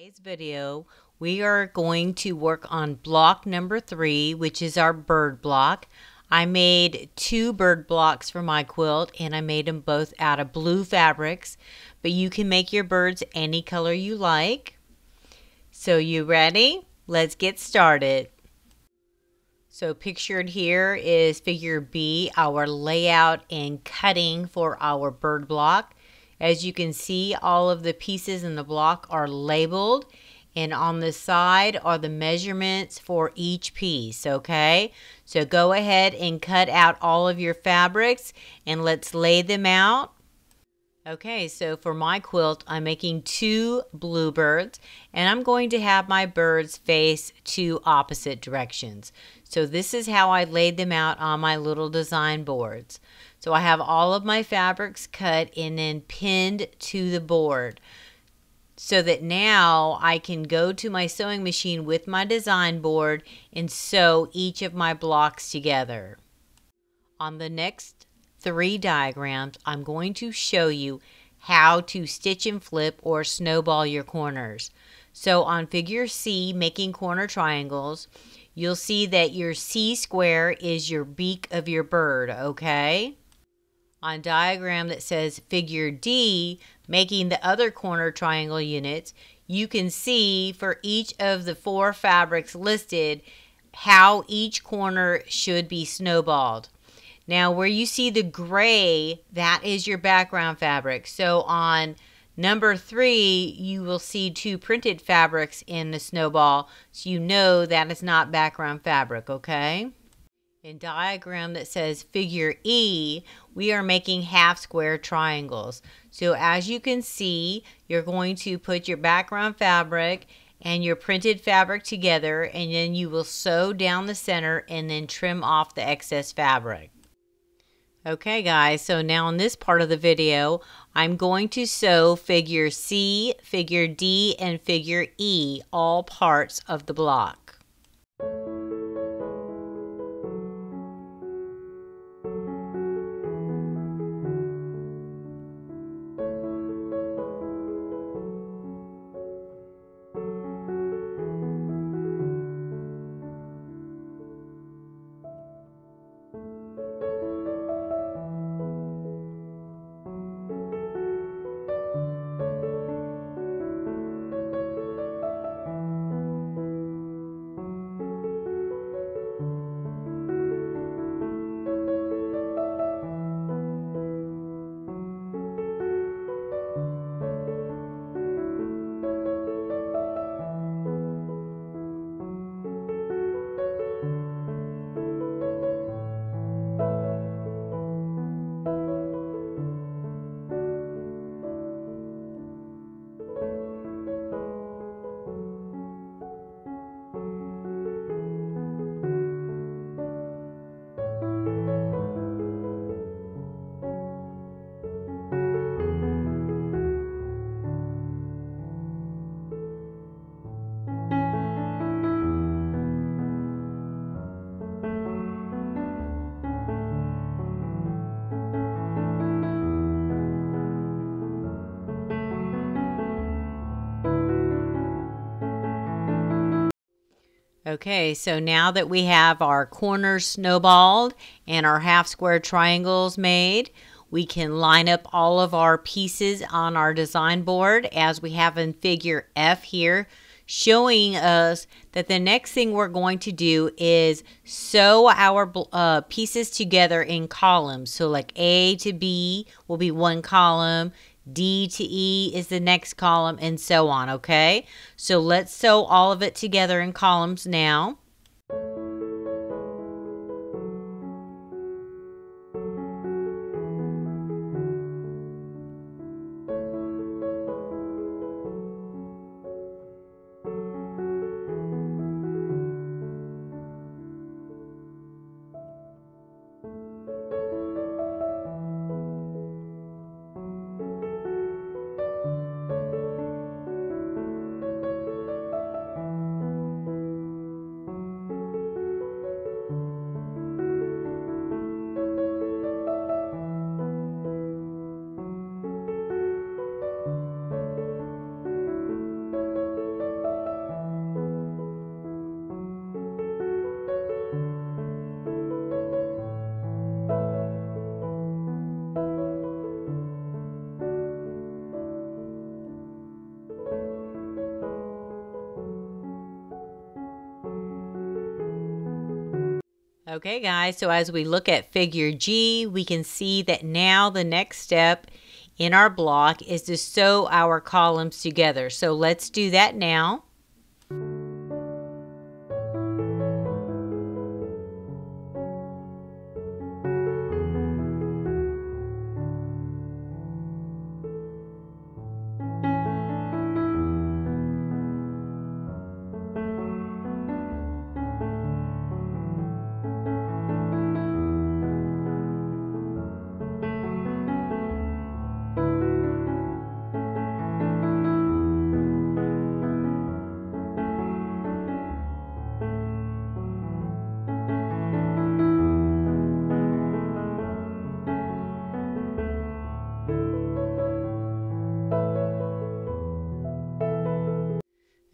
Today's video, we are going to work on block number 3, which is our bird block. I made 2 bird blocks for my quilt, and I made them both out of blue fabrics, but you can make your birds any color you like. So you ready? Let's get started. So pictured here is figure B, our layout and cutting for our bird block. As you can see, all of the pieces in the block are labeled, and on the side are the measurements for each piece, okay? So go ahead and cut out all of your fabrics and let's lay them out. Okay, so for my quilt, I'm making 2 bluebirds, and I'm going to have my birds face 2 opposite directions. So this is how I laid them out on my little design boards. So I have all of my fabrics cut and then pinned to the board, so that now I can go to my sewing machine with my design board and sew each of my blocks together. On the next 3 diagrams, I'm going to show you how to stitch and flip or snowball your corners. So on figure C, making corner triangles, you'll see that your C square is your beak of your bird, okay? On diagram that says figure D, making the other corner triangle units, you can see for each of the 4 fabrics listed how each corner should be snowballed. Now where you see the gray, that is your background fabric. So on number 3, you will see 2 printed fabrics in the snowball, so you know that is not background fabric, okay? In diagram that says figure E, we are making half square triangles. So as you can see, you're going to put your background fabric and your printed fabric together, and then you will sew down the center and then trim off the excess fabric. Okay guys, so now in this part of the video, I'm going to sew figure C, figure D, and figure E, all parts of the block. Okay, so now that we have our corners snowballed and our half square triangles made, we can line up all of our pieces on our design board as we have in figure F here, showing us that the next thing we're going to do is sew our pieces together in columns. So like A to B will be one column, D to E is the next column, and so on, okay? So let's sew all of it together in columns now. Okay guys, so as we look at figure G, we can see that now the next step in our block is to sew our columns together. So let's do that now.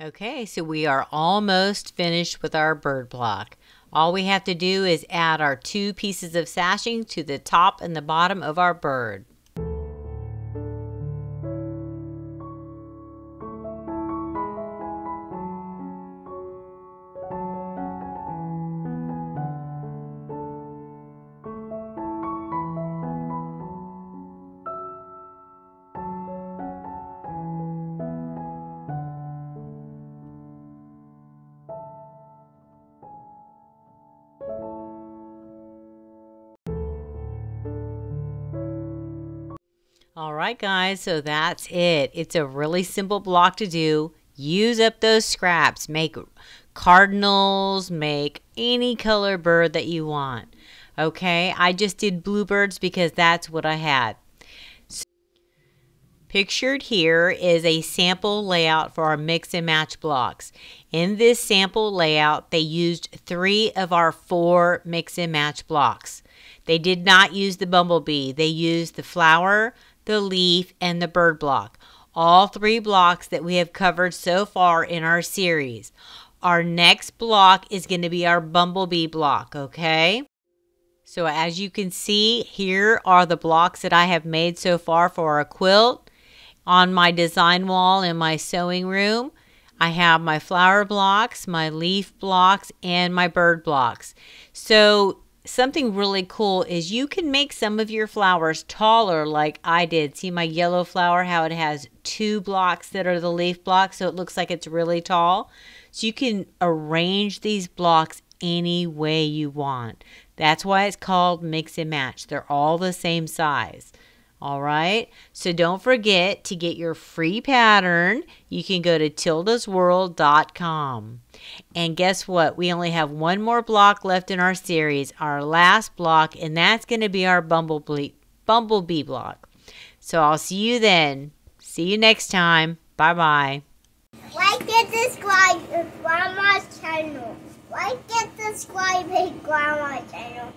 Okay, so we are almost finished with our bird block. All we have to do is add our 2 pieces of sashing to the top and the bottom of our bird. Alright guys, so that's it. It's a really simple block to do. Use up those scraps. Make cardinals, make any color bird that you want. Okay, I just did bluebirds because that's what I had. So, pictured here is a sample layout for our mix and match blocks. In this sample layout, they used 3 of our 4 mix and match blocks. They did not use the bumblebee. They used the flower, the leaf, and the bird block. All 3 blocks that we have covered so far in our series. Our next block is going to be our bumblebee block, okay? So as you can see, here are the blocks that I have made so far for our quilt. On my design wall in my sewing room, I have my flower blocks, my leaf blocks, and my bird blocks. So something really cool is you can make some of your flowers taller like I did. See my yellow flower, how it has 2 blocks that are the leaf blocks, so it looks like it's really tall. So you can arrange these blocks any way you want. That's why it's called mix and match. They're all the same size. Alright, so don't forget to get your free pattern. You can go to tildasworld.com. And guess what? We only have 1 more block left in our series, our last block, and that's going to be our bumblebee block. So I'll see you then. See you next time. Bye-bye. Like and subscribe to Grandma's channel. Like and subscribe to Grandma's channel.